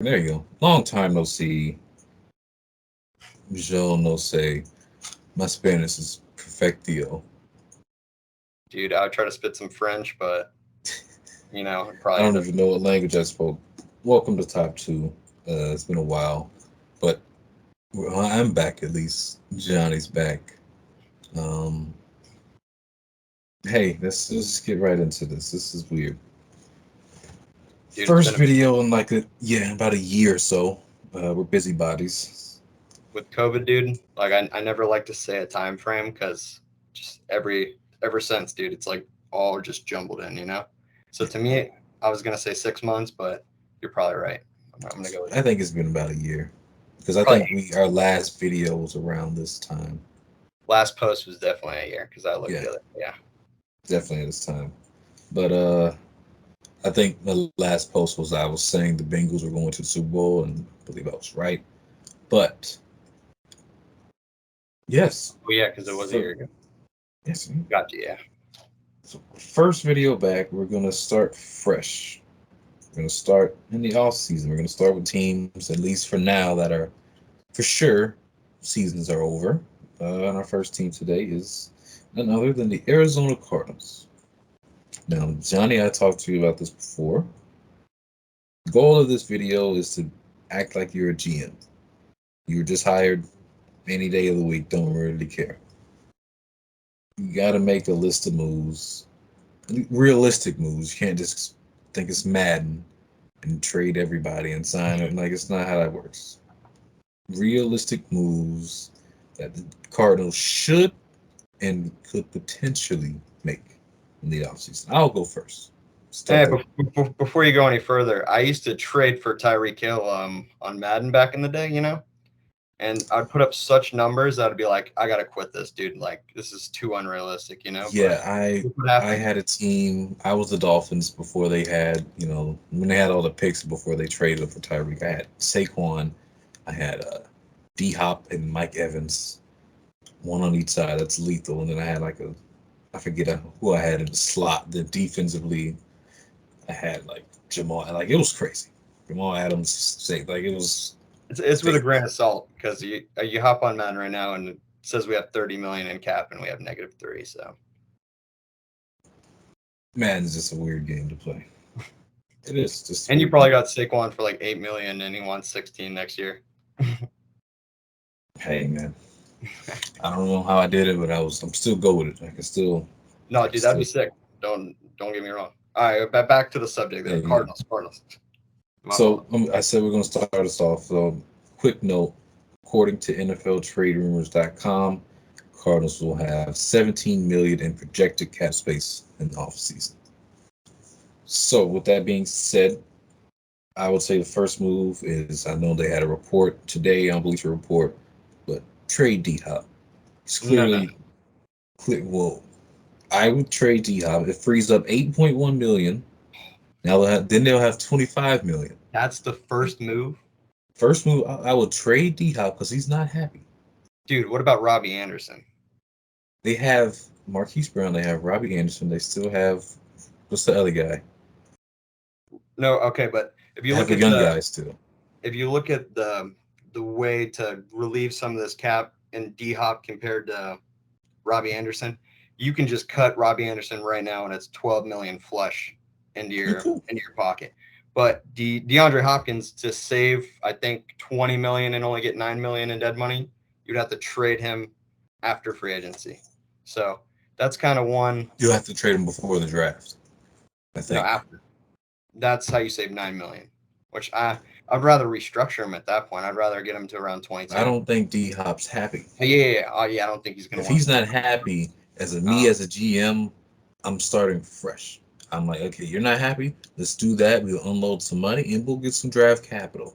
There you go. Long time no see. Yo no sé. My Spanish is perfectio. Dude, I would try to spit some French, but I'd I probably don't end up. even know what language I spoke. Welcome to Top 2. It's been a while, but I'm back at least. Johnny's back. Um, hey, let's just get right into this. This is weird. Dude, it's First been video in like about a year or so. We're busybodies. with COVID, dude. Like I never like to say a time frame because just ever since, dude, it's like all just jumbled in. So to me, I was gonna say 6 months, but you're probably right. I'm gonna go with I think it's been about a year because I probably think we our last video was around this time. last post was definitely a year because I looked Yeah, the other. Yeah, definitely this time. But I think the last post was I was saying the Bengals were going to the Super Bowl, and I believe I was right. But yes, oh yeah, because it was a so, year ago. yes. Gotcha. Yeah. So first video back, we're gonna start fresh. We're gonna start in the off season. We're gonna start with teams, at least for now, that are for sure seasons are over. And our first team today is none other than the Arizona Cardinals. Now, Johnny, I talked to you about this before. The goal of this video is to act like you're a GM. You were just hired any day of the week, don't really care. You got to make a list of moves, realistic moves. You can't just think it's Madden and trade everybody and sign it. Like, it's not how that works. Realistic moves that the Cardinals should and could potentially make in the offseason. I'll go first. Start Hey, there. before you go any further, I used to trade for Tyreek Hill on Madden back in the day, and I'd put up such numbers that I'd be like, I gotta quit this, dude. Like this is too unrealistic. Yeah, But look what I happened. had a team. I was the Dolphins before they had, when they had all the picks before they traded for Tyreek. I had Saquon, I had D Hop and Mike Evans, one on each side. That's lethal. And then I had like I forget who I had in the slot. The defensively, I had like Jamal. Like it was crazy. Jamal Adams, say like it was. It's with a They, grain of salt because you hop on Madden right now and it says we have 30 million in cap and we have -3. So Madden's just a weird game to play. It is just a and you weird probably game. got Saquon for like 8 million and he wants 16 next year. Hey man, I don't know how I did it, but I'm still go with it. No, I can dude, that'd be still, sick. Don't get me wrong. All right, back to the subject yeah, though. yeah. Cardinals. My So fault. I said we're gonna start us off. So quick note, according to NFLTradeRumors.com, Cardinals will have 17 million in projected cap space in the offseason. So with that being said, I would say the first move is I know they had a report today on Bleacher Report, but trade D Hop. It's No, no, no. clearly clear. Well, I would trade D Hop. It frees up 8.1 million. Then they'll have 25 million. That's the first move. First move, I will trade D Hop because he's not happy. Dude, what about Robbie Anderson? They have Marquise Brown. They have Robbie Anderson. They still have what's the other guy? No, okay, but They have a young guy still. if you look at the way to relieve some of this cap in D Hop compared to Robbie Anderson, you can just cut Robbie Anderson right now and it's 12 million flush into You're your cool. into your pocket. But DeAndre Hopkins to save I think 20 million and only get 9 million in dead money, you'd have to trade him after free agency. So that's kind of one. You'll have to trade him before the draft. I No, think. after. That's how you save 9 million. Which I'd rather restructure him at that point. I'd rather get him to around I 22. don't think D Hop's happy. Yeah, yeah, yeah. Oh, yeah. I don't think he's gonna If want he's to. not happy, as a me Um, as a GM, I'm starting fresh. I'm like, okay, you're not happy. Let's do that. We'll unload some money and we'll get some draft capital.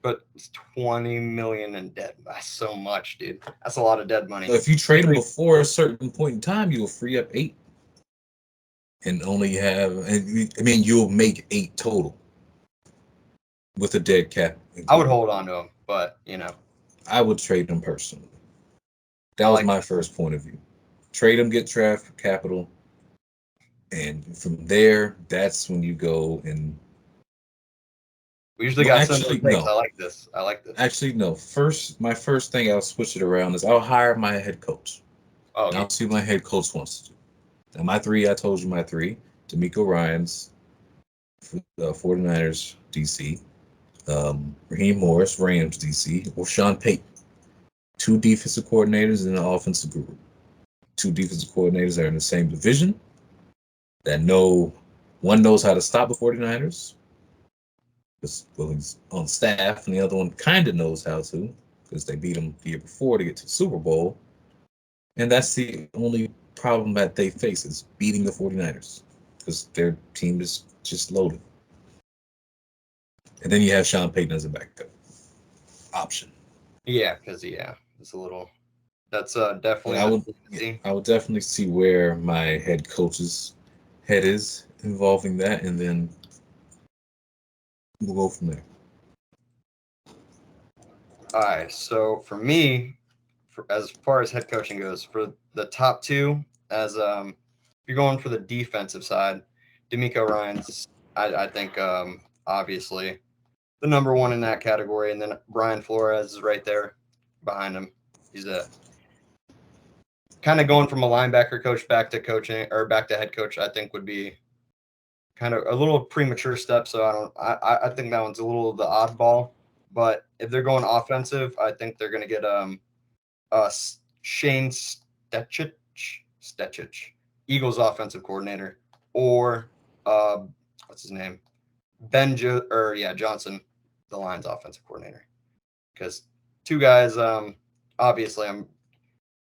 but it's 20 million in debt. That's so much, dude. That's a lot of dead money. If you trade him Especially, before a certain point in time, you'll free up eight and only have. I mean, you'll make eight total with a dead cap I would included. hold on to him, but I would trade him personally. That I was like. my first point of view. Trade him, get draft capital, and from there, that's when you go and We usually Well, got similar actually, takes. I no. like this. I like this. Actually, no. My first thing I'll switch it around is I'll hire my head coach. Oh, And okay. I'll see what my head coach wants to do. Now, my three, I told you my three. D'Amico Ryans, 49ers, DC. Raheem Morris, Rams, DC. Or Sean Payton. Two defensive coordinators and an offensive guru. Two defensive coordinators that are in the same division that know one knows how to stop the 49ers because well, he's on staff, and the other one kind of knows how to because they beat him the year before to get to the Super Bowl. And that's the only problem that they face is beating the 49ers because their team is just loaded. And then you have Sean Payton as a backup option. Yeah, because it's a little. That's But definitely missing. See. I would definitely see where my head coach's head is involving that, and then we'll go from there. All right. So for me, as far as head coaching goes, for the top two, as if you're going for the defensive side, D'Amico Ryan's, I think obviously the number one in that category, and then Brian Flores is right there behind him. He's a kind of going from a linebacker coach back to coaching or back to head coach. I think would be kind of a little premature step. So I don't. I think that one's a little of the oddball. But if they're going offensive, I think they're going to get Shane Stechich, Eagles offensive coordinator, or what's his name, Johnson, the Lions offensive coordinator. Because two guys, obviously, I'm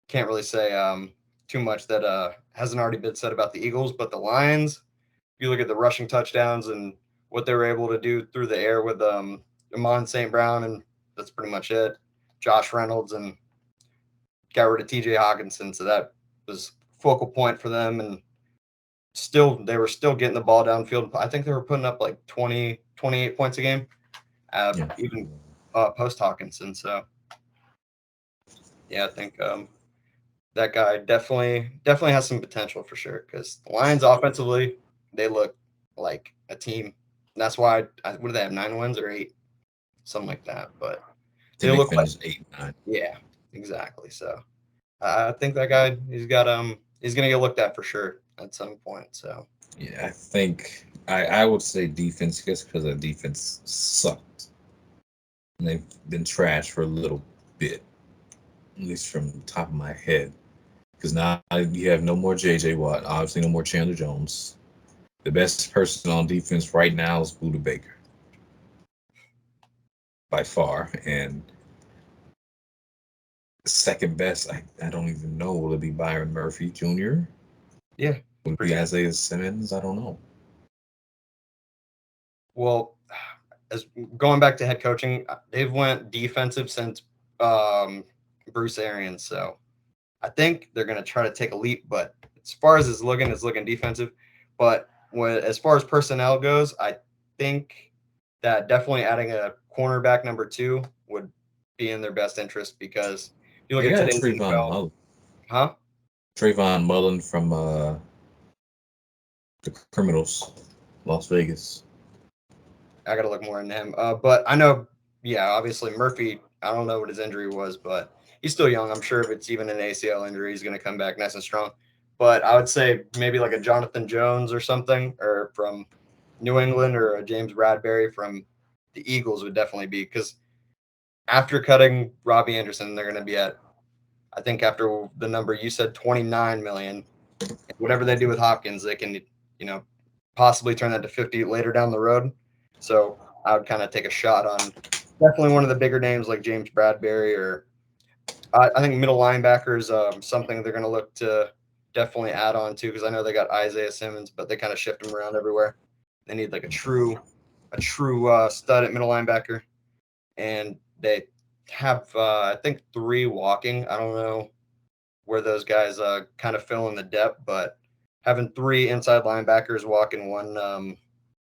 can't really say too much that hasn't already been said about the Eagles, but the Lions. You look at the rushing touchdowns and what they were able to do through the air with Amon St. Brown, and that's pretty much it. Josh Reynolds and got rid of TJ Hawkinson, so that was focal point for them. And still, they were still getting the ball downfield. I think they were putting up like 20, 28 points a game, Yeah. even post Hawkinson. So yeah, I think that guy definitely has some potential for sure. Because the Lions offensively, they look like a team. And that's why what do they have, 9 wins or 8, something like that. But I they think they look like finished 8-9. yeah, exactly. So I think that guy he's gonna get looked at for sure at some point. So Yeah, I think I would say defense just because the defense sucked. And they've been trash for a little bit, at least from the top of my head. Because now you have no more J.J. Watt, obviously no more Chandler Jones. The best person on defense right now is Buda Baker by far, and second best, I don't even know. Will it be Byron Murphy Jr.? yeah, Will it for be sure. Isaiah Simmons? I don't know. Well, as going back to head coaching, they've went defensive since Bruce Arians. So I think they're gonna try to take a leap. But as far as it's looking defensive. But as far as personnel goes, I think that definitely adding a cornerback number 2 would be in their best interest because you look They at got today's Trayvon NFL, Mullen. huh? Trayvon Mullen from the Criminals, Las Vegas. I got to look more into him. But I know, yeah, obviously Murphy. I don't know what his injury was, but he's still young. I'm sure if it's even an ACL injury, he's going to come back nice and strong. But I would say maybe like a Jonathan Jones or something, or from New England, or a James Bradbury from the Eagles would definitely be because after cutting Robbie Anderson, they're going to be at, I think after the number you said, 29 million. Whatever they do with Hopkins, they can, possibly turn that to 50 later down the road. So I would kind of take a shot on definitely one of the bigger names like James Bradbury, or I think middle linebacker is something they're going to look to definitely add on to, because I know they got Isaiah Simmons, but they kind of shift him around everywhere. They need like a true stud at middle linebacker, and they have I think 3 walking. I don't know where those guys kind of fill in the depth, but having 3 inside linebackers walking one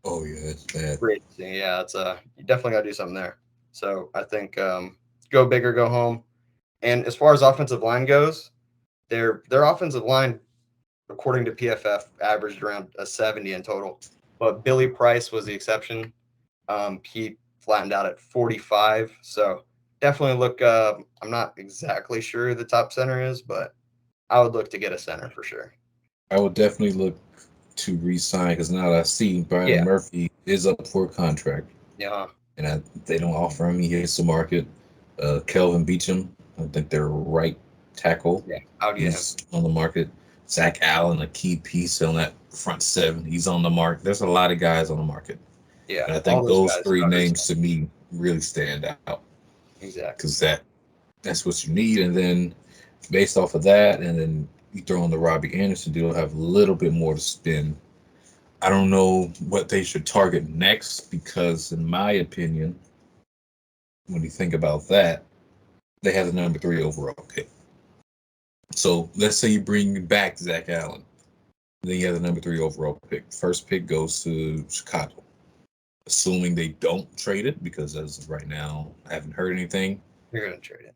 Oh yeah, it's bad. free agency, yeah, it's you definitely got to do something there. So I think go big or go home. And as far as offensive line goes, their offensive line, according to PFF, averaged around a 70 in total. But Billy Price was the exception. He flattened out at 45. So definitely look. I'm not exactly sure who the top center is, but I would look to get a center for sure. I would definitely look to re-sign because now that I see Brian Yeah. Murphy is up for a contract, Yeah. and they don't offer him. He hits the market. Kelvin Beachum, I think their right tackle, Yeah. I would get him. he's on the market. Zach Allen, a key piece on that front seven, he's on the market. There's a lot of guys on the market, Yeah. and I All think those those guys three I would names resign. to me really stand out Exactly. because that's what you need. And then based off of that, and then you throw in the Robbie Anderson deal, have a little bit more to spend. I don't know what they should target next because, in my opinion, when you think about that, they have the number 3 overall pick. So let's say you bring back Zach Allen, then you have the number 3 overall pick. First pick goes to Chicago, assuming they don't trade it because as of right now, I haven't heard anything. You're gonna trade it.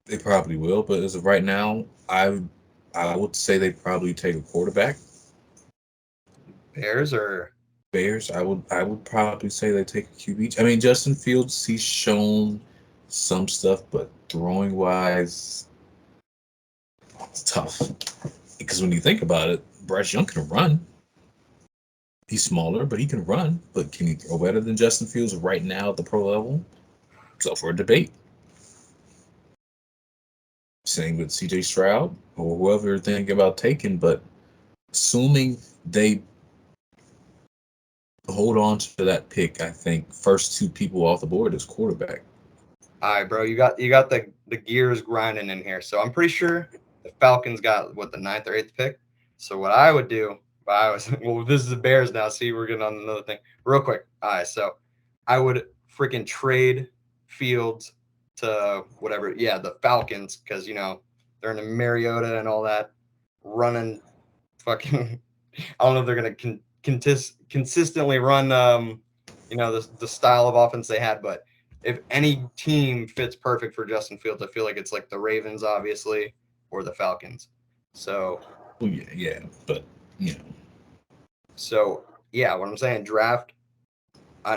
They probably will, but as of right now, I would say they probably take a quarterback. Bears or Bears, I would probably say they take a QB. I mean, Justin Fields, he's shown some stuff, but throwing wise, it's tough. Because when you think about it, Bryce Young can run. He's smaller, but he can run. But can he throw better than Justin Fields right now at the pro level? It's up for a debate. Same with CJ Stroud or whoever you're thinking about taking, but assuming they hold on to that pick, I think first 2 people off the board is quarterback. all right, bro. You got the gears grinding in here. So I'm pretty sure the Falcons got what the ninth or eighth pick. So what I would do, if I was well, this is the Bears now. See, we're getting on another thing real quick. All right, so I would freaking trade Fields to whatever. Yeah, the Falcons because they're in the Mariota and all that running fucking. I don't know if they're gonna consistently run the style of offense they had, but if any team fits perfect for Justin Fields, I feel like it's like the Ravens, obviously, or the Falcons. So, Well, yeah, but you know, so yeah, what I'm saying, draft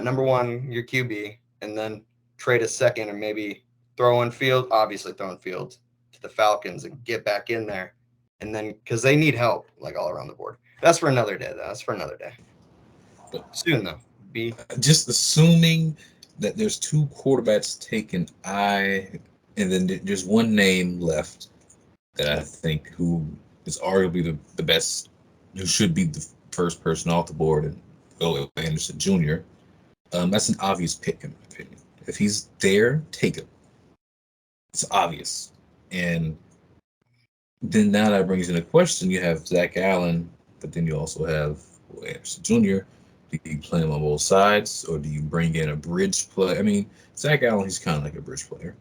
number one, your QB, and then trade a second and maybe obviously throwing Fields to the Falcons and get back in there, and then because they need help like all around the board. That's for another day. Though. That's for another day. but Soon though. B. just assuming that there's 2 quarterbacks taken, and then there's one name left that I think who is arguably the best, who should be the first person off the board, and Will Anderson Jr. That's an obvious pick in my opinion. If he's there, take him. It's obvious. And then now that brings into question, you have Zach Allen, but then you also have Will Anderson Jr. Do you play him on both sides, or do you bring in a bridge play? I mean, Zach Allen, he's kind of like a bridge player.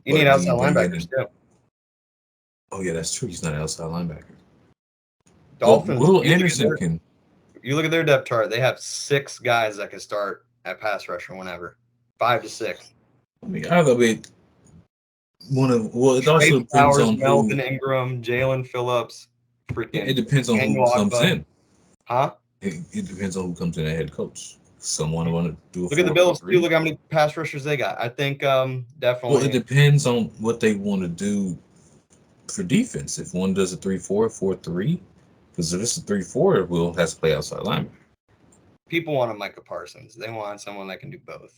You need But do you outside bring in linebackers too. oh yeah, that's true. He's not an outside linebacker. But Dolphins. Will Anderson can. You look at their depth chart. They have 6 guys that can start at pass rusher whenever, 5 to 6. I mean, either way, it Trey also depends Flowers, on who. Melvin Ingram, Jalen Phillips, It freaking depends on who Daniel comes Agba. in. Huh? It depends on who comes in as head coach. Someone want to do a Look at the four Bills too. three. Look how many pass rushers they got. I think Well, it definitely. depends on what they want to do for defense. If one does a 3-4, 4-3, because if it's a 3-4, Will has to play outside linebacker. People want a Micah Parsons. They want someone that can do both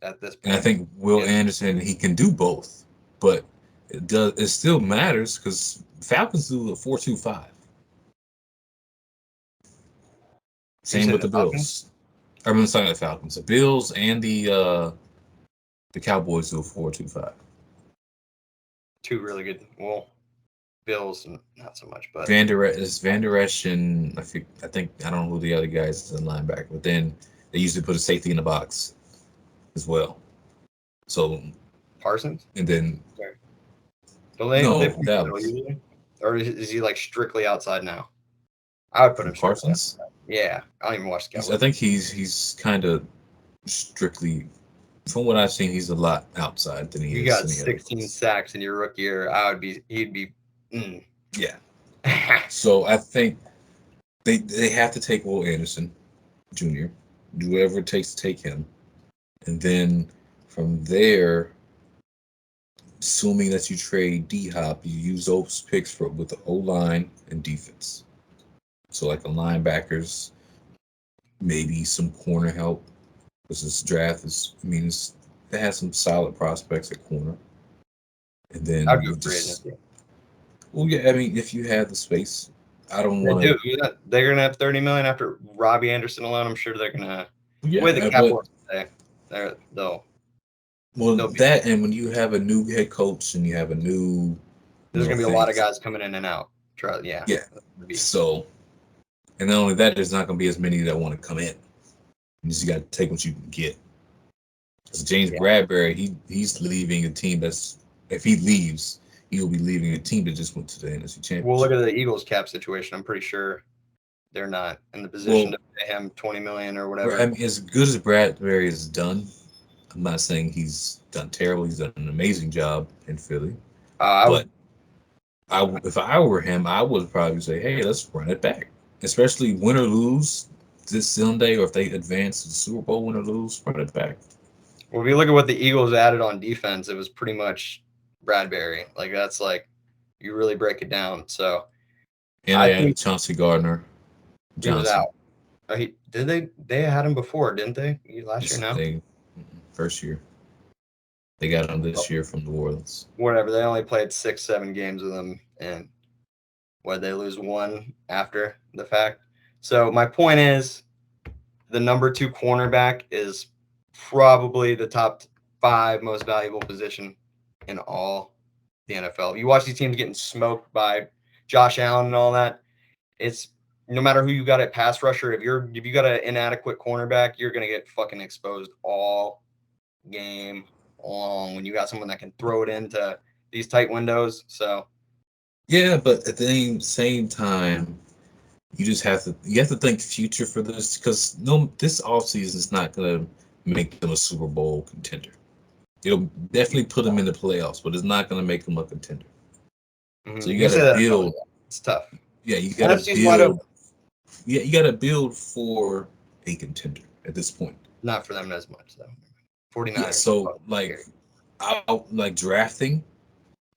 at this And I point. think Will Yeah. Anderson, he can do both, but it still matters because Falcons do a 4-2-5. You Same said with the the Falcons? Bills. I mean, sorry, the Falcons, the Bills, and the Cowboys do a 4-2-5. 2 really good. Well, Bills not so much, but Van Der Esch, and I think I don't know who the other guys is in linebacker, but then they usually put a safety in the box as well. So Parsons. and then Don't they no, put him in the middle Dallas usually? Or is he like strictly outside now? I would put him strictly Parsons. outside. Yeah, I don't even watch the I Cowboys. think he's kind of strictly, from what I've seen, he's a lot outside than he You is got any other 16 place. sacks in your rookie year. He'd be. Mm. Yeah. So I think they have to take Will Anderson Jr. Do whatever it takes to take him. And then from there, assuming that you trade D Hop, you use those picks for with the O line and defense. So like the linebackers, maybe some corner help. Because this draft is, I mean, it has some solid prospects at corner. And I'd then go you free just, agency. well, yeah, I mean, if you have the space, I don't They want do. to, Yeah, they're gonna have 30 million after Robbie Anderson alone. I'm sure they're gonna. The way the yeah, cap but works today, they'll well, they'll be. that and when you have a new head coach and you have a new, There's gonna be a lot of things, guys coming in and out. Yeah, yeah. that's gonna be. So, and not only that, there's not going to be as many that want to come in. You just got to take what you can get. So James Yeah. Bradbury, he's leaving a team that's if he leaves, he'll be leaving a team that just went to the NFC Well, look Championship. at the Eagles cap situation. I'm pretty sure they're not in the position Well, to pay him 20 million or I whatever. mean, as good as Bradbury has done, I'm not saying he's done terrible. He's done an amazing job in Philly. I But would. if I were him, I would probably say, hey, let's run it back. Especially win or lose this Sunday, or if they advance to the Super Bowl, win or lose, run it back. Well, if you look at what the Eagles added on defense, it was pretty much Bradbury. Like that's like you really break it down. So And I they think added Chauncey Gardner he was Johnson. out. They had him before, didn't they? Last year, This no. they first year. They got him this year from New Orleans. Whatever. They only played 6, 7 games with him, and what they lose one after the fact. So my point is, the number 2 cornerback is probably the top 5 most valuable position in all the NFL. You watch these teams getting smoked by Josh Allen and all that. It's no matter who you got at pass rusher. If you got an inadequate cornerback, you're gonna get fucking exposed all game long when you got someone that can throw it into these tight windows. So Yeah, but at the same time, you have to think future for this because no, this offseason is not gonna make them a Super Bowl contender. It'll definitely put them in the playoffs, but it's not gonna make them a contender. So you can say that about it. It's tough. yeah, you gotta NFC's wide build, open. yeah, you gotta build for a contender at this point. Not for them as much though. Yeah, 49ers are so fucking like, scary. I like drafting.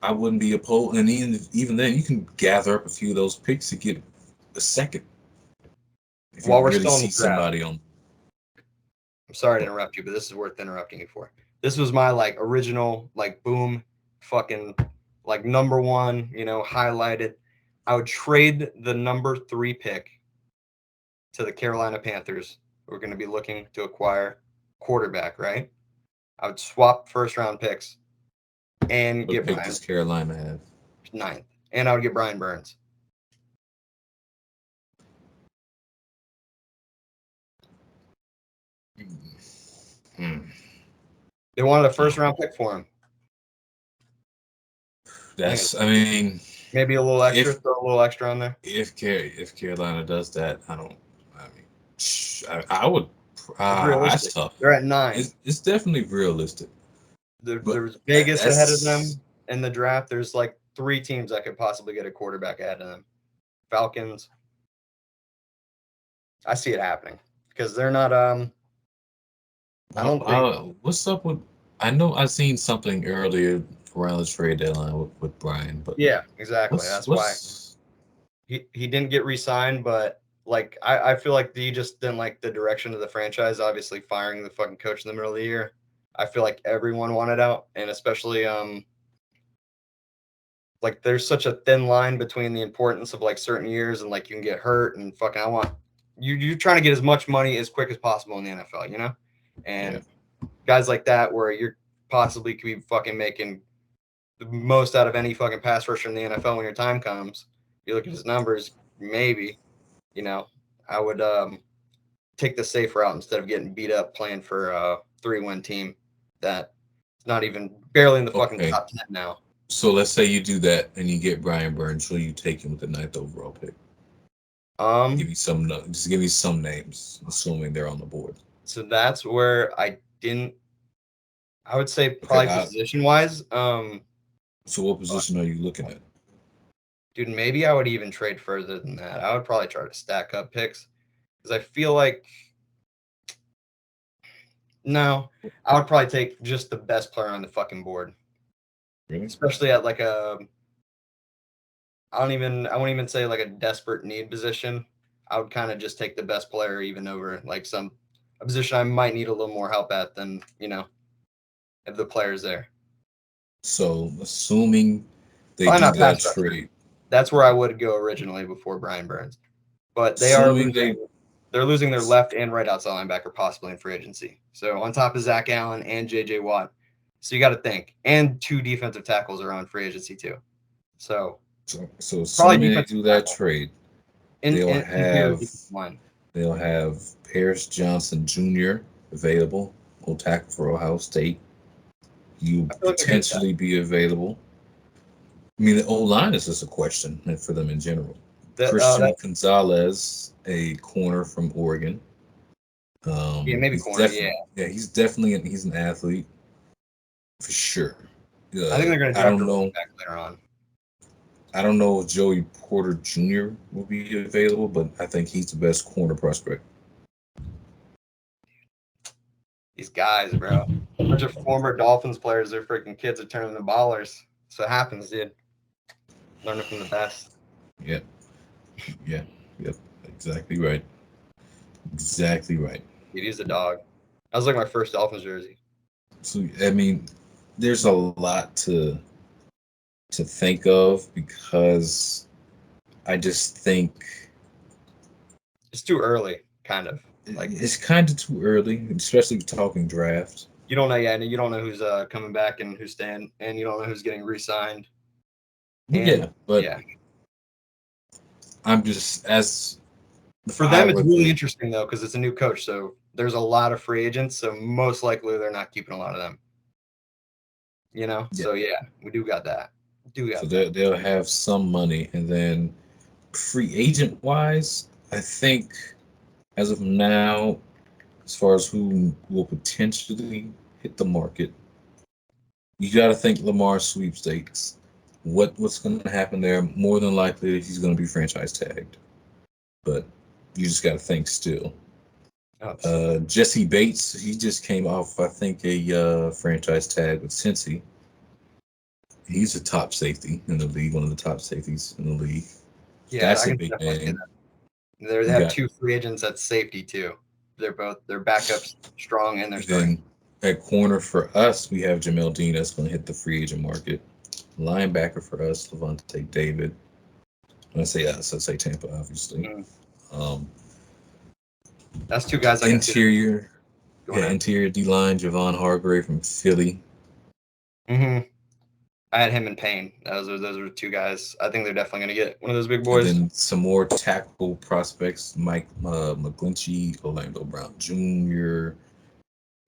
I wouldn't be opposed, and even then, you can gather up a few of those picks to get a second if you While we're really still in the see draft, somebody on. I'm sorry to interrupt you, but this is worth interrupting you for. This was my like original like boom fucking like number one, highlighted. I would trade the number 3 pick to the Carolina Panthers. We're going to be looking to acquire quarterback, right? I would swap first round picks and What get pick Brian does Carolina have? ninth, and I would get Brian Burns. Hmm. They wanted a first round pick for him. I mean, Maybe a little extra, if throw a little extra on there. if Carolina does that, I don't. I mean, I would. It's That's realistic. tough. They're at 9. It's definitely realistic, but There's Vegas ahead of that's them in the draft. There's like 3 teams that could possibly get a quarterback ahead of them. Falcons. I see it happening because they're not. I don't think. what's up with. I know I seen something earlier around the trade deadline with Brian, but Yeah, exactly. That's why what's he didn't get re-signed, but like I feel like he just didn't like the direction of the franchise. Obviously, firing the fucking coach in the middle of the year. I feel like everyone wanted out, and especially like there's such a thin line between the importance of like certain years and like you can get hurt and fucking I want you're trying to get as much money as quick as possible in the NFL, yeah. and guys like that where you're possibly could be fucking making the most out of any fucking pass rusher in the NFL when your time comes. You look at his numbers, maybe, you know, I would take the safe route instead of getting beat up playing for a 3-win team that's not even barely in the fucking Okay. top 10 now. So let's say you do that and you get Brian Burns, so you take him with the ninth overall pick. Um, Give me some, just give me some names, assuming they're on the board. so that's where I would say Okay. probably position wise, So what position are you looking at? dude, maybe I would even trade further than that. I would probably try to stack up picks because I feel like No, I would probably take just the best player on the fucking board, Really? especially at like a. I won't even say like a desperate need position. I would kind of just take the best player even over like a position I might need a little more help at than if the player's there. So assuming they Probably do not pass that rusher. trade, That's where I would go originally before Brian Burns, but they are assuming losing. they They're losing their left and right outside linebacker possibly in free agency. So on top of Zach Allen and J.J. Watt, so you got to think, and 2 defensive tackles are on free agency too. So so probably assuming they defensive do that tackle trade, in they'll interior have defensive line. they'll have Paris Johnson Jr. available, will tackle for Ohio State. You I feel like they're good at that. potentially be available. I mean, the O line is just a question for them in general. Christian That Gonzalez, a corner from Oregon. yeah, maybe He's corner. Yeah, definitely he's definitely he's an athlete for sure. I think they're going to I draft don't a running know. back later on. I don't know if Joey Porter Jr. will be available, but I think he's the best corner prospect. These guys, bro, bunch of former Dolphins players. Their freaking kids are turning into ballers. That's what happens, dude. Learning from the best. Yeah, yeah, yep, exactly right, exactly right. Dude, he's a dog. That was like my first Dolphins jersey. So I mean, there's a lot to think of because I just think It's too early, kind of. Like it's kind of too early, especially talking draft. you don't know yet, and you don't know who's coming back and who's staying, and you don't know who's getting re-signed. Well, And yeah, but yeah, I'm just as if for I them, it's were really the interesting though because it's a new coach, so there's a lot of free agents. So most likely they're not keeping a lot of them. yeah, So yeah, we do got that. Do so got that. they'll have some money, and then free agent wise, I think as of now, as far as who will potentially hit the market, you got to think Lamar sweepstakes. What's going to happen there? More than likely, he's going to be franchise tagged, but you just got to think still. Oh, Jesse Bates, he just came off, I think, a franchise tag with Cincy. He's a top safety in the league, one of the top safeties in the league. yeah, I That's a can big definitely see name. that. They You have got 2 free agents at safety too. Their backups strong and they're starting. then at corner for us, we have Jamel Dean that's going to hit the free agent market. Linebacker for us, Levante David. When I say us, I say Tampa, obviously. Mm, Um, that's 2 guys I can see them interior, going yeah, at. interior D line, Javon Hargrave from Philly. Hmm. I had him and Payne. Those are 2 guys. I think they're definitely going to get one of those big And boys. then some more tackle prospects, Mike McGlinchey, Orlando Brown Jr.,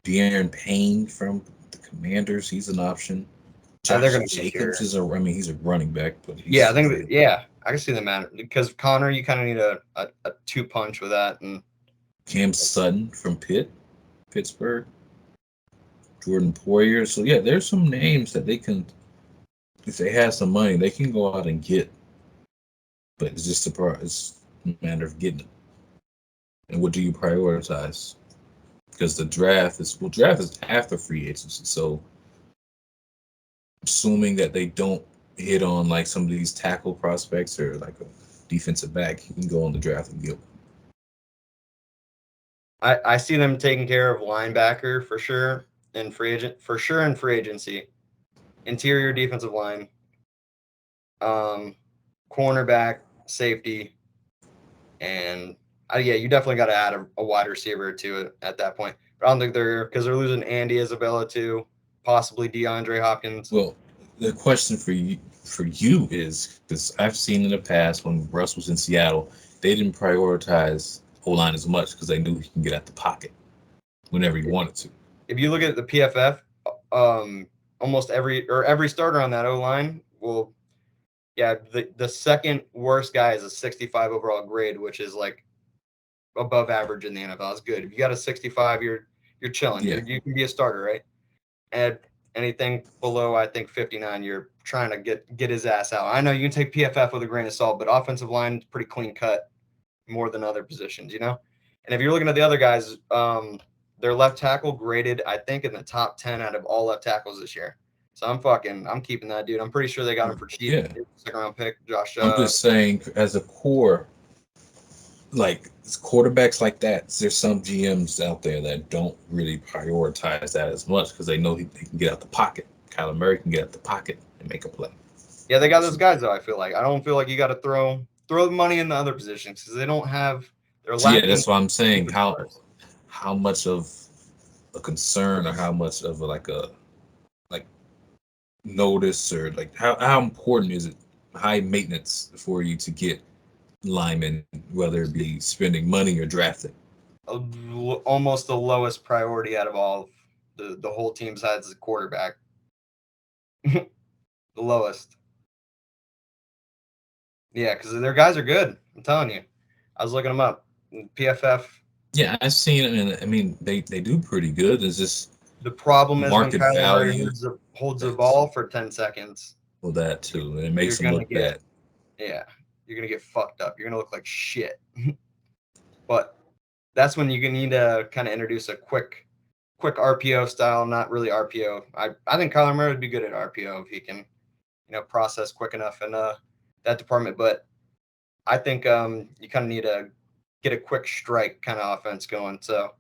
De'Aaron Payne from the Commanders. He's an option. They're Josh going to be Jacobs interior. is he's a running back, but Yeah, he's I think available. yeah, I can see them at because Connor, you kind of need a 2 punch with that, and Cam Sutton from Pittsburgh, Jordan Poyer. So yeah, there's some names that they can, if they have some money, they can go out and get. But it's just it's a matter of getting it. And what do you prioritize? Because the draft is after free agency. So assuming that they don't hit on like some of these tackle prospects or like a defensive back, you can go on the draft and get. I see them taking care of linebacker for sure and free agency, interior defensive line, um, cornerback, safety, and yeah, you definitely got to add a wide receiver to it at that point. But I don't think because they're losing Andy Isabella too, possibly DeAndre Hopkins. Well, the question for you is because I've seen in the past when Russ was in Seattle, they didn't prioritize O line as much because they knew he can get at the pocket whenever he wanted to. If you look at the PFF, almost every starter on that O line will, yeah, the second worst guy is a 65 overall grade, which is like above average in the NFL. It's good. If you got a 65, you're chilling. Yeah, You can be a starter, right? And anything below, I think 59, you're trying to get his ass out. I know you can take PFF with a grain of salt, but offensive line is pretty clean cut more than other positions, you know. And if you're looking at the other guys, their left tackle graded, I think, in the top 10 out of all left tackles this year. So I'm keeping that dude. I'm pretty sure they got him for cheap. Yeah, Second round pick, Josh. I'm just saying as a core, like quarterbacks like that, there's some GMs out there that don't really prioritize that as much because they know they can get out the pocket. Kyler Murray can get out the pocket and make a play. Yeah, they got those guys though. I feel like I don't feel like you got to throw the money in the other positions because they don't have. They're So yeah, lacking. that's why I'm saying how much of a concern or how much of a like notice or like how important is it high maintenance for you to get linemen, whether it be spending money or drafting? Almost the lowest priority out of all the whole team besides the quarterback. The lowest. Yeah, because their guys are good. I'm telling you. I was looking them up. PFF. Yeah, I've seen it, and I mean they do pretty good. It's just The problem is when market Kyler Murray value. holds the That's ball for 10 seconds, well that too, and it you're makes them gonna look get bad. yeah, you're gonna get fucked up. You're gonna look like shit. But that's when you need to kind of introduce a quick RPO style, not really RPO. I think Kyler Murray would be good at RPO if he can, process quick enough in that department. But I think you kind of need to get a quick strike kind of offense going. So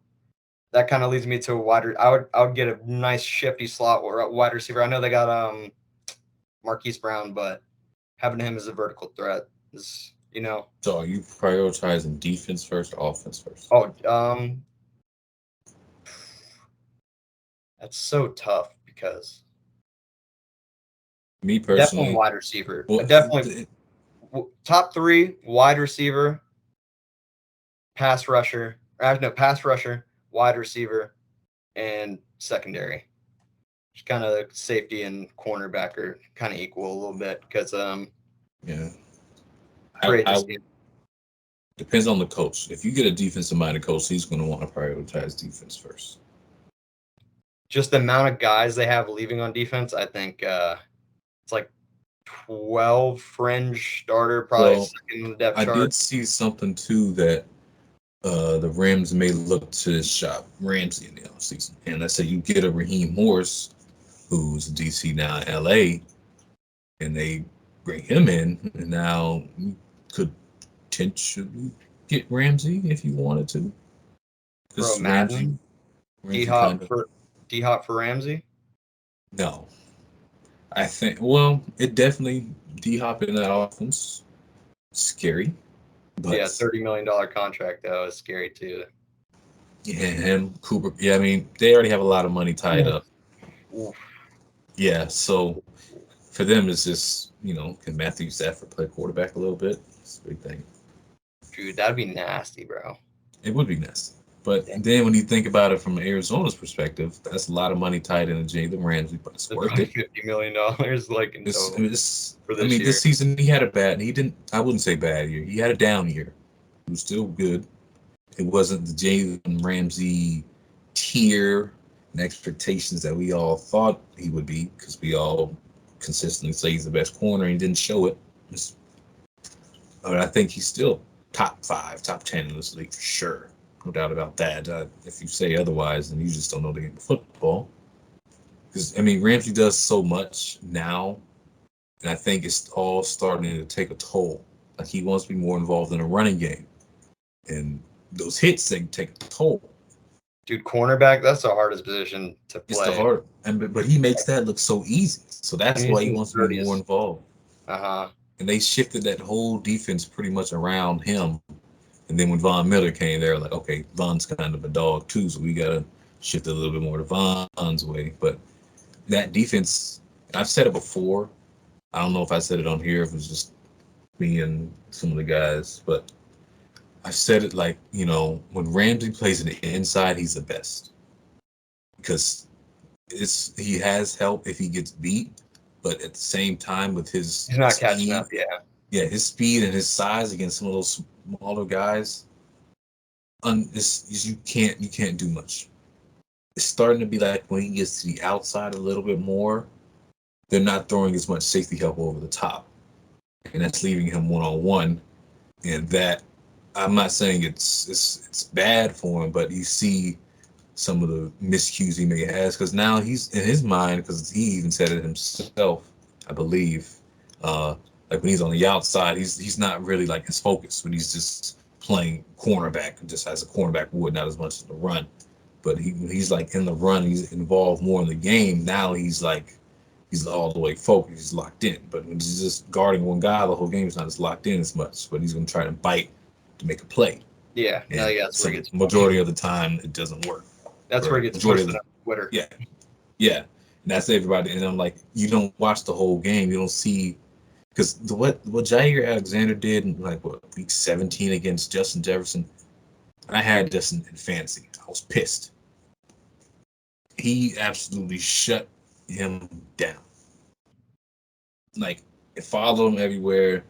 that kind of leads me to a wider. I would get a nice shifty slot or a wide receiver. I know they got Marquise Brown, but having him as a vertical threat is So are you prioritizing defense first or offense first? oh that's so tough because Me definitely personally, wide receiver. well, Definitely top three wide receiver, pass rusher. No, pass rusher, wide receiver, and secondary. Just kind of safety and cornerback are kind of equal a little bit because yeah, free I agency. depends on the coach. If you get a defensive minded coach, he's going to want to prioritize defense first. Just the amount of guys they have leaving on defense, I think it's like 12 fringe starter, probably Well, second in the depth I chart. did see something too that the Rams may look to shop Ramsey in the offseason. And let's say you get a Raheem Morris, who's DC now in LA, and they bring him in, and now you could potentially get Ramsey if you wanted to. Bro, Because Madden, D Ramsey Hop kind of, for D Hop for Ramsey. no. I think, well, it definitely, D Hop in that offense, scary. Yeah, But $30 million contract though is scary too. yeah, him, Cooper, yeah, I mean, they already have a lot of money tied Oof, up. oof. Yeah, so for them, it's just, can Matthew Stafford play quarterback a little bit? It's a big thing. Dude, that'd be nasty, bro. It would be nice. But Damn. then when you think about it from Arizona's perspective, that's a lot of money tied into Jalen Ramsey, but it's That's worth probably it. $50 million like in total for I this mean, year. this season he had a bad, he didn't, I wouldn't say bad year. He had a down year. He was still good. It wasn't the Jalen Ramsey tier and expectations that we all thought he would be because we all consistently say he's the best corner and he didn't show it. But I think he's still top 5, top 10 in this league for sure. No doubt about that. If you say otherwise, then you just don't know the game of football. Because, I mean, Ramsey does so much now, and I think it's all starting to take a toll. Like, he wants to be more involved in a running game. And those hits, they take a toll. Dude, cornerback, that's the hardest position to It's the play. hard, but he makes that look so easy. So that's And why he's he in his wants to be more 30s. involved. Uh-huh. And they shifted that whole defense pretty much around him. And then when Von Miller came, they're like, okay, Von's kind of a dog too, so we gotta shift a little bit more to Von's way. But that defense, I've said it before. I don't know if I said it on here, if it was just me and some of the guys, but I said it like, when Ramsey plays in the inside, he's the best because he has help if he gets beat, but at the same time with his He's not catching speed, up, yeah. yeah, his speed and his size against some of those smaller guys, you can't do much. It's starting to be like when he gets to the outside a little bit more, they're not throwing as much safety help over the top, and that's leaving him one on one. And that I'm not saying it's bad for him, but you see some of the miscues he may has, because now he's in his mind, because he even said it himself, I believe. Like when he's on the outside, he's not really like his focus when he's just playing cornerback, just as a cornerback would, not as much as the run. But when he's like in the run, he's involved more in the game. Now he's all the way focused, he's locked in. But when he's just guarding one guy, the whole game is not as locked in as much. But he's gonna try to bite to make a play. Yeah, no, And yeah, that's so where he gets majority of the time it doesn't work. that's where Or he gets majority of twisted the on Twitter. yeah, yeah. And that's everybody. And I'm like, you don't watch the whole game. You don't see, because what Jair Alexander did in like what week 17 against Justin Jefferson. I had Justin in fantasy. I was pissed. He absolutely shut him down. Like it followed him everywhere.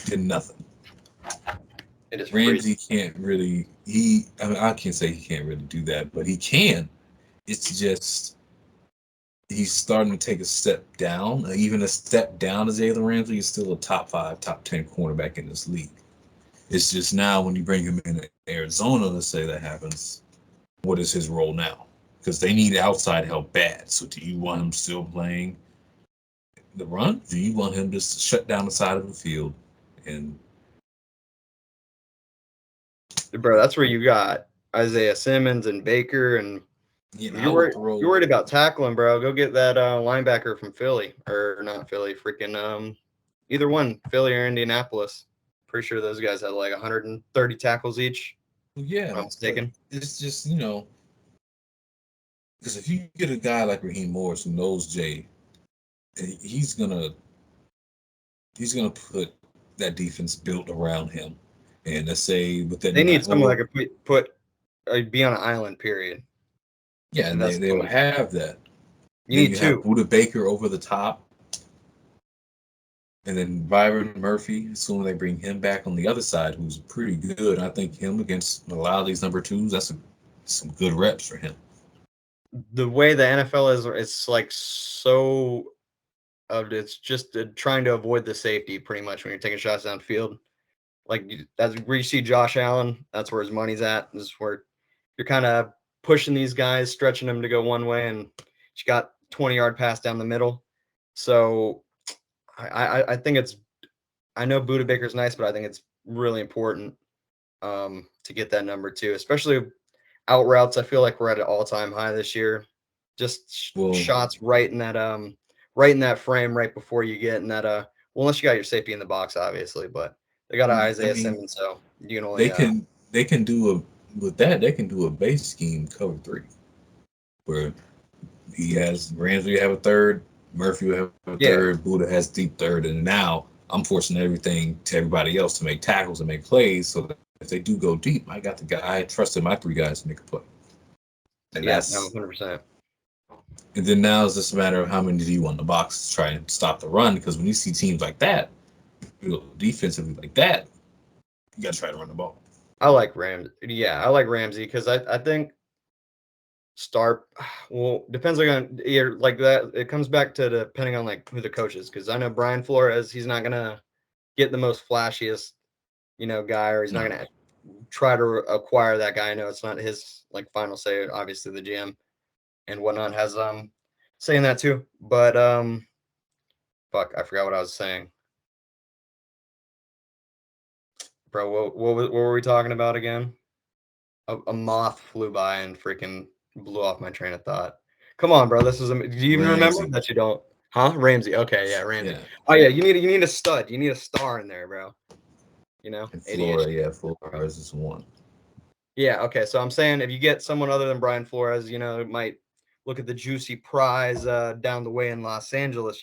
Did nothing. It is Ramsey crazy. can't really. I mean, I can't say he can't really do that, but he can. It's just he's starting to take a step down. Even a step down as Jalen Ramsey is still a top 5, top 10 cornerback in this league. It's just now when you bring him in Arizona, let's say that happens, what is his role now? Because they need outside help bad. So do you want him still playing the run? Do you want him just to shut down the side of the field? And Bro, that's where you got Isaiah Simmons and Baker, and I would throw. you're worried about tackling, bro. Go get that linebacker from Philly, or not Philly, freaking either one, Philly or Indianapolis. Pretty sure those guys had like 130 tackles each. If I'm Yeah, not but mistaken. it's just because if you get a guy like Raheem Morris who knows Jay, he's gonna put that defense built around him. And let's say with that They need night, someone well, that could be on an island. Period. yeah, And and that's they will have that. you Then need you have two. Buda Baker over the top, and then Byron Murphy. Assuming they bring him back on the other side, who's pretty good. I think him against a lot of these number twos, some good reps for him. The way the NFL is, it's like so. It's just trying to avoid the safety pretty much when you're taking shots downfield. Like that's where you see Josh Allen. That's where his money's at. This is where you're kind of pushing these guys, stretching them to go one way, and you got 20-yard pass down the middle. So I think it's. I know Buda Baker's nice, but I think it's really important to get that number two, especially out routes. I feel like we're at an all-time high this year. Just Well, shots right in that frame right before you get in that well, unless you got your safety in the box, obviously, but they got I Isaiah mean, Simmons, so you can only they can do they can do a base scheme cover 3 where he has Ramsey have a third, Murphy will have a yeah. third, Buda has deep third, and now I'm forcing everything to everybody else to make tackles and make plays. So that if they do go deep, I got the guy. I trusted my 3 guys to make a play, and Yeah, no, that's 100%. and then now it's just a matter of how many do you want in the box to try and stop the run. Because when you see teams like that, defensively like that, you got to try to run the ball. I like Ramsey. Yeah, I like Ramsey because I think start well depends on like that. It comes back to depending on like who the coach is because I know Brian Flores, he's not gonna get the most flashiest guy, or he's not No, gonna try to acquire that guy. I know it's not his like final say. Obviously, the GM and whatnot has saying that too. But fuck, I forgot what I was saying, bro. What were we talking about again? A moth flew by and freaking blew off my train of thought. Come on, bro. This is. Do you even remember Ramsey, that you don't? Huh? Ramsey. Okay, yeah, Ramsey. yeah, Oh yeah, you need a stud. You need a star in there, bro. and Florida, ADHD. yeah, Flores is one. Yeah. Okay. So I'm saying if you get someone other than Brian Flores, it might look at the juicy prize down the way in Los Angeles.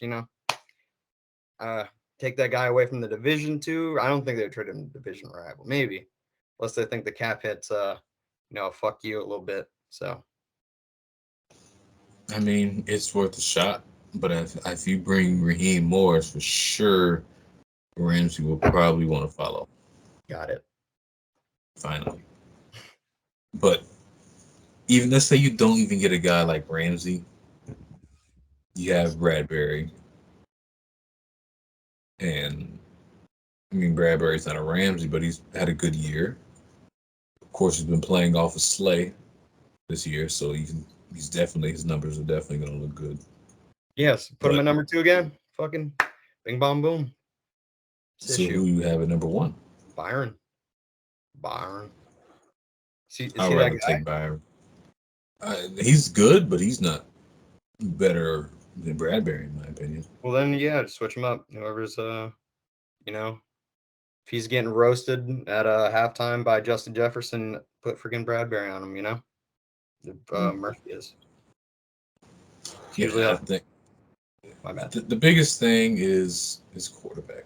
Uh, take that guy away from the division two. I don't think they would trade him to division rival. Maybe, unless they think the cap hits. Fuck you a little bit. So I mean, it's worth a shot. But if you bring Raheem Morris, for sure, Ramsey will probably want to follow got it. finally. But even let's say you don't even get a guy like Ramsey, you have Bradbury, and I mean Bradbury's not a Ramsey, but he's had a good year. Of course, he's been playing off of Slay. this year, so his numbers are definitely going to look good. Yes, put him But at number 2 again. Fucking bing, bong, boom. so Issue. who you have at number one? Byron. Is he I'd that rather guy? take Byron. He's good, but he's not better than Bradbury, in my opinion. Well, then, yeah, just switch him up. Whoever's, you know, if he's getting roasted at halftime by Justin Jefferson, put freaking Bradbury on him, If Murphy is. Usually Yeah, I how, think my bad. the biggest thing is quarterback,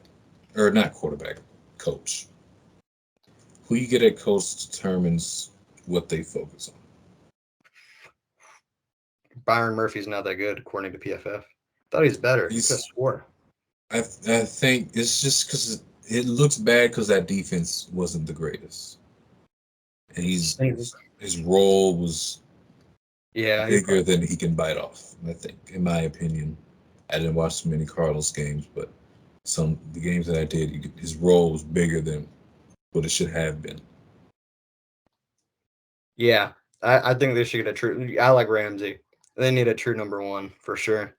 or not quarterback, coach. Who you get at coach determines what they focus on. Byron Murphy's not that good, according to PFF. Thought he was better. Could have He's swore. I think it's just because it looks bad because that defense wasn't the greatest, and his role was Yeah, he bigger probably. than he can bite off. I think, in my opinion, I didn't watch too many Cardinals games, but the games that I did, his role was bigger than what it should have been. Yeah, I think they should get a true. I like Ramsey. They need a true number 1 for sure.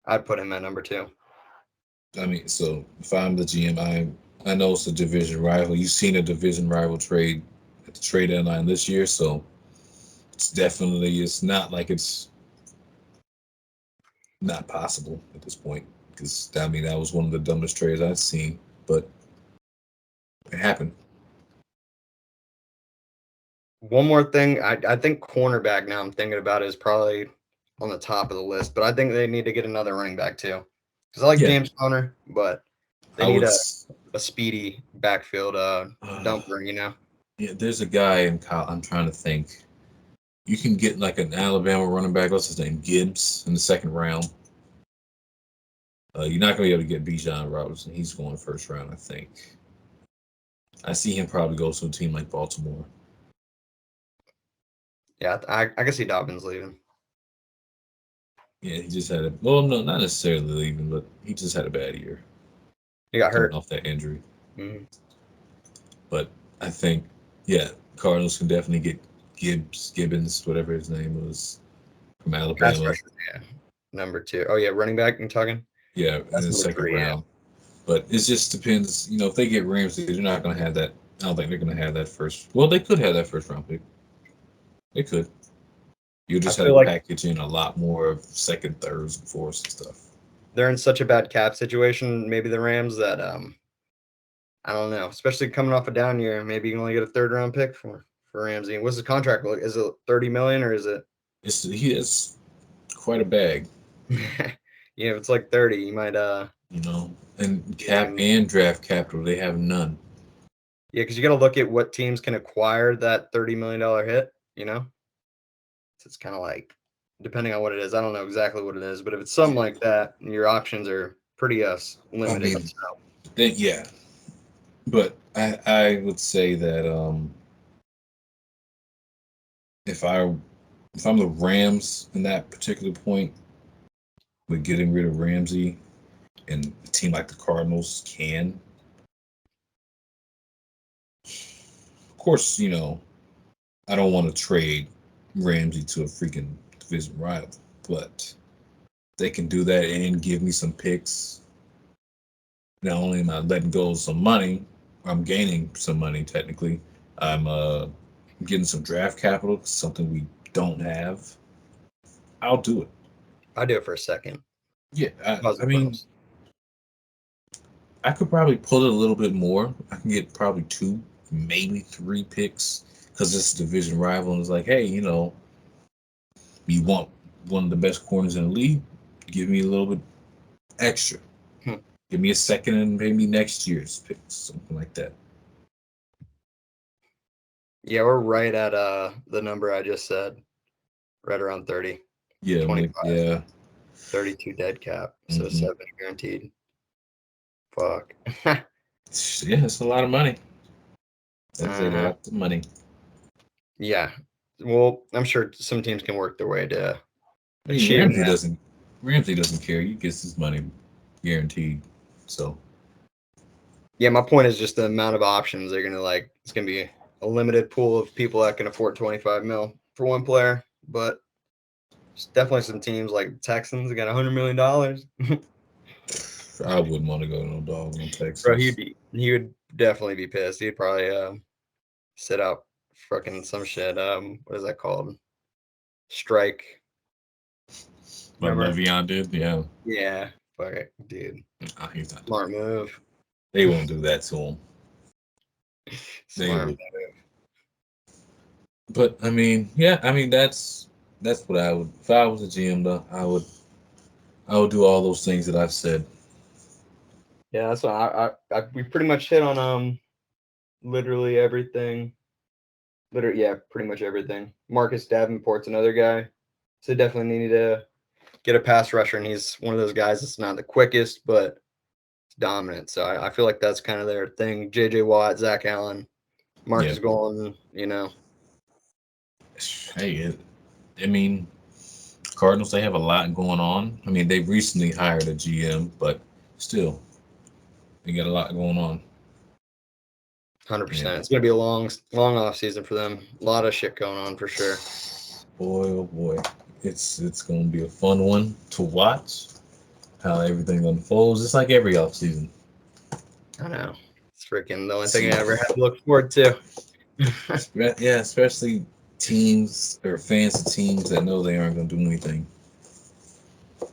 I'd put him at number 2. I mean, so if I'm the GM, I know it's a division rival. You've seen a division rival trade at the trade deadline this year, so it's not like it's not possible at this point. Because I mean, that was one of the dumbest trades I've seen, but it happened. One more thing, I think cornerback now I'm thinking about is probably on the top of the list, but I think they need to get another running back too. Because I like Yeah, James Conner, but they I need would. a speedy backfield dumper, Yeah, there's a guy in college. I'm trying to think. You can get like an Alabama running back. What's his name? Gibbs in the second round. You're not gonna be able to get Bijan Robinson. He's going first round, I think. I see him probably go to a team like Baltimore. Yeah, I can see Dobbins leaving. Yeah, he just had a well, no, not necessarily leaving, but he just had a bad year He got coming hurt. off that injury. Mm-hmm. But I think, yeah, Cardinals can definitely get Gibbons, whatever his name was, from Pass Alabama. rusher, yeah. Number 2. Oh yeah, running back. You talking? Yeah, in That's the number second 3. Yeah. round. But it just depends. If they get Ramsey, they're not going to have that. I don't think they're going to have that first. Well, they could have that first round pick. They could. You I just have feel to like package in a lot more of second, thirds, and fourths and stuff. they're in such a bad cap situation. Maybe the Rams that I don't know, especially coming off a down year. Maybe you can only get a third round pick for Ramsey. What's his contract look? Is it 30 million or is it? He has quite a bag, Yeah, if it's like 30, you might and get cap him. and draft capital they have none. Yeah, because you got to look at what teams can acquire that $30 million hit. So it's kind of like depending on what it is. I don't know exactly what it is, but if it's something like that, your options are pretty I limited. mean, yeah, but I would say that if I'm the Rams in that particular point with getting rid of Ramsey, and a team like the Cardinals can, of course, I don't want to trade Ramsey to a freaking division rival, but they can do that and give me some picks. Not only am I letting go of some money, I'm gaining some money technically. I'm getting some draft capital, something we don't have. I'll do it. I'll do it for a second. Yeah, Pause I and mean, pros. I could probably pull it a little bit more. I can get probably two, maybe three picks because it's a division rival, and it's like, hey, you want one of the best corners in the league? Give me a little bit extra. Hmm. Give me a second and maybe next year's picks, something like that. Yeah, we're right at the number I just said, right around 30, Yeah, I'm like, 25, yeah. 32 dead cap, so Hmm. 7 guaranteed. Fuck. Yeah, it's a lot of money. That's a Uh-huh. lot of money. Yeah. Well, I'm sure some teams can work their way to I mean, achieving that. Ramsey doesn't care. He gets his money guaranteed. So Yeah, my point is just the amount of options they're gonna it's gonna be a limited pool of people that can afford 25 mil for one player. but there's definitely some teams like the Texans got $100 million. I wouldn't want to go to no dogs on Bro, Texas. he would definitely be pissed. He'd probably sit out fucking some shit. What is that called? Strike. But Remember? Le'Veon did, yeah. Yeah. Fuck it, dude. He's not. Smart move. They won't do that to him. They Smart. would. But I mean, yeah, I mean that's what I would. If I was a GM, though, I would do all those things that I've said. Yeah, that's what we pretty much hit on literally everything. Literally, yeah, pretty much everything. Marcus Davenport's another guy, so definitely need to get a pass rusher, and he's one of those guys that's not the quickest, but dominant. So I feel like that's kind of their thing. J.J. Watt, Zach Allen, Marcus Yeah. Golden, you know. Hey, I mean, Cardinals, they have a lot going on. I mean, they recently hired a GM, but still, they got a lot going on. 100%. And It's gonna be a long off season for them. A lot of shit going on for sure. boy, oh boy, it's going to be a fun one to watch. How everything unfolds. It's like every off season. I know. It's freaking the only thing See, I ever had to look forward to. yeah, especially teams or fans of teams that know they aren't going to do anything.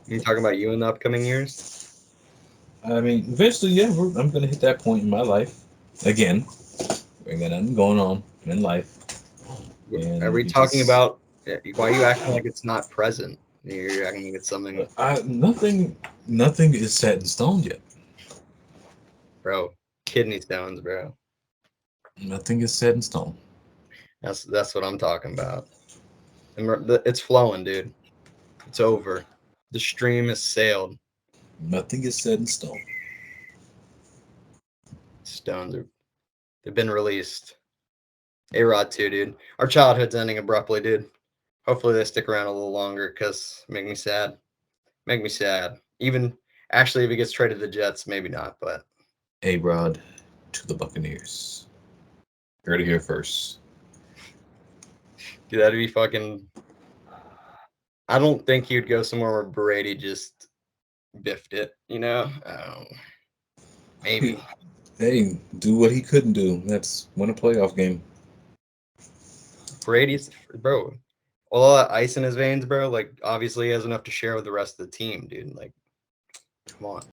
You talking about you in the upcoming years? I mean, eventually, yeah, I'm going to hit that point in my life again. We got nothing going on in life, Are and we you talking just about why are you acting like it's not present? You're acting like it's something, nothing is set in stone yet. bro. Kidney stones, bro. Nothing is set in stone. That's what I'm talking about. And it's flowing, dude. It's over. The stream has sailed. Nothing is set in stone. They've been released. A-Rod too, dude. Our childhood's ending abruptly, dude. Hopefully they stick around a little longer because make me sad. Make me sad. Even actually, if he gets traded to the Jets, maybe not. But A-Rod to the Buccaneers. Heard it here first. dude, that'd be fucking. I don't think he'd go somewhere where Brady just biffed it. You know, maybe. Hey, do what he couldn't do. That's win a playoff game. Brady's bro. All that ice in his veins, bro. Like obviously he has enough to share with the rest of the team, dude. Like, come on.